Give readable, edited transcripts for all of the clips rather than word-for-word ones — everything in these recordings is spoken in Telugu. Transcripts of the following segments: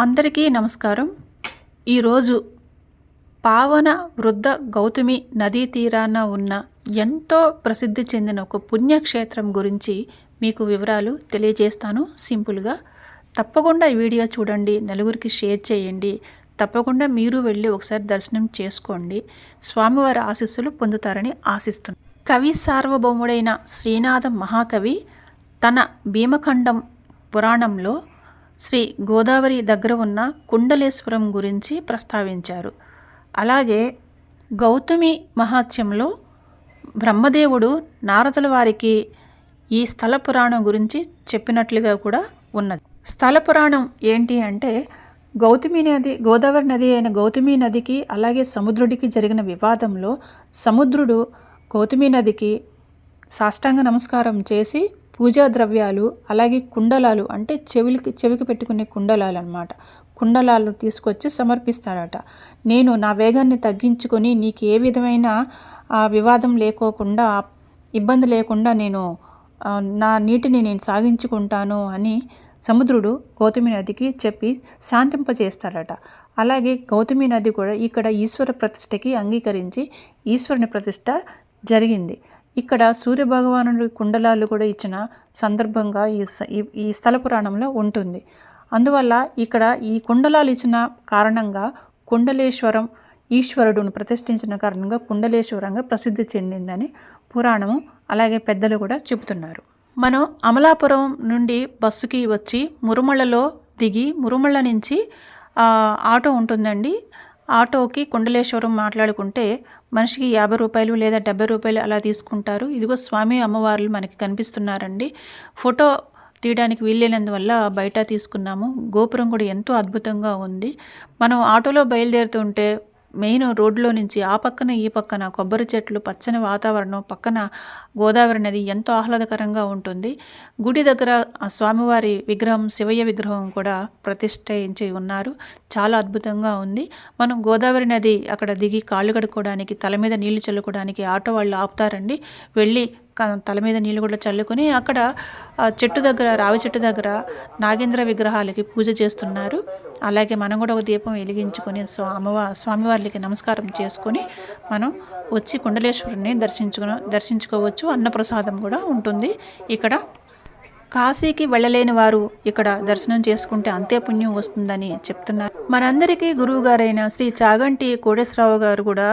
అందరికీ నమస్కారం. ఈరోజు పావన వృద్ధ గౌతమి నదీ తీరాన ఉన్న ఎంతో ప్రసిద్ధి చెందిన ఒక పుణ్యక్షేత్రం గురించి మీకు వివరాలు తెలియజేస్తాను సింపుల్గా. తప్పకుండా ఈ వీడియో చూడండి, నలుగురికి షేర్ చేయండి. తప్పకుండా మీరు వెళ్ళి ఒకసారి దర్శనం చేసుకోండి. స్వామివారి ఆశీస్సులు పొందుతారని ఆశిస్తున్నాను. కవి సార్వభౌముడైన శ్రీనాథ మహాకవి తన భీమఖండం పురాణంలో శ్రీ గోదావరి దగ్గర ఉన్న కుండలేశ్వరం గురించి ప్రస్తావించారు. అలాగే గౌతమి మహాత్మ్యంలో బ్రహ్మదేవుడు నారదుల వారికి ఈ స్థల పురాణం గురించి చెప్పినట్లుగా కూడా ఉన్నది. స్థల పురాణం ఏంటి అంటే, గోదావరి నది అయిన గౌతమి నదికి అలాగే సముద్రుడికి జరిగిన వివాదంలో సముద్రుడు గౌతమి నదికి సాష్టాంగ నమస్కారం చేసి పూజా ద్రవ్యాలు అలాగే కుండలాలు, అంటే చెవికి పెట్టుకునే కుండలాలు అన్నమాట, కుండలాలు తీసుకొచ్చి సమర్పిస్తాడట. నేను నా వేగాన్ని తగ్గించుకొని నీకు ఏ విధమైన వివాదం లేకోకుండా, ఇబ్బంది లేకుండా నేను నా నీటిని నేను సాగించుకుంటాను అని సముద్రుడు గౌతమి నదికి చెప్పి శాంతింపజేస్తాడట. అలాగే గౌతమి నది కూడా ఇక్కడ ఈశ్వర ప్రతిష్టకి అంగీకరించి ఈశ్వరుని ప్రతిష్ట జరిగింది. ఇక్కడ సూర్యభగవానుడి కుండలాలు కూడా ఇచ్చిన సందర్భంగా ఈ స్థల పురాణంలో ఉంటుంది. అందువల్ల ఇక్కడ ఈ కుండలాలు ఇచ్చిన కారణంగా కుండలేశ్వరం, ఈశ్వరుడును ప్రతిష్ఠించిన కారణంగా కుండలేశ్వరంగా ప్రసిద్ధి చెందిందని పురాణము అలాగే పెద్దలు కూడా చెబుతున్నారు. మనం అమలాపురం నుండి బస్సుకి వచ్చి మురుమళ్ళలో దిగి, మురుమళ్ళ నుంచి ఆటో ఉంటుందండి. ఆటోకి కుండలేశ్వరం మాట్లాడుకుంటే మనిషికి 50 రూపాయలు లేదా 70 రూపాయలు అలా తీసుకుంటారు. ఇదిగో స్వామి అమ్మవార్లు మనకి కనిపిస్తున్నారండి. ఫోటో తీయడానికి వీల్లేనందువల్ల బయట తీసుకున్నాము. గోపురం కూడా ఎంతో అద్భుతంగా ఉంది. మనం ఆటోలో బయలుదేరుతుంటే మెయిన్ రోడ్లో నుంచి ఆ పక్కన ఈ పక్కన కొబ్బరి చెట్లు, పచ్చని వాతావరణం, పక్కన గోదావరి నది ఎంతో ఆహ్లాదకరంగా ఉంటుంది. గుడి దగ్గర స్వామివారి విగ్రహం, శివయ్య విగ్రహం కూడా ప్రతిష్ఠించి ఉన్నారు. చాలా అద్భుతంగా ఉంది. మనం గోదావరి నది అక్కడ దిగి కాళ్ళు కడుక్కోవడానికి, తల మీద నీళ్లు చల్లుకోవడానికి ఆటో వాళ్ళు ఆపుతారండి. వెళ్ళి తల మీద నీళ్ళు కూడా చల్లుకొని అక్కడ చెట్టు దగ్గర, రావి చెట్టు దగ్గర నాగేంద్ర విగ్రహాలకి పూజ చేస్తున్నారు. అలాగే మనం కూడా ఒక దీపం వెలిగించుకొని స్వామివారికి నమస్కారం చేసుకొని మనం వచ్చి కుండలేశ్వరుని దర్శించుకోవచ్చు. అన్నప్రసాదం కూడా ఉంటుంది ఇక్కడ. కాశీకి వెళ్ళలేని వారు ఇక్కడ దర్శనం చేసుకుంటే అంతే పుణ్యం వస్తుందని చెప్తున్నారు. మనందరికీ గురువు గారైన శ్రీ చాగంటి కోటేశ్వరరావు గారు కూడా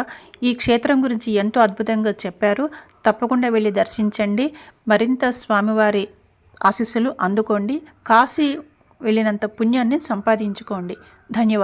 ఈ క్షేత్రం గురించి ఎంతో అద్భుతంగా చెప్పారు. తప్పకుండా వెళ్ళి దర్శించండి. మరింత స్వామివారి ఆశీస్సులు అందుకోండి. కాశీ వెళ్ళినంత పుణ్యాన్ని సంపాదించుకోండి. ధన్యవాదాలు.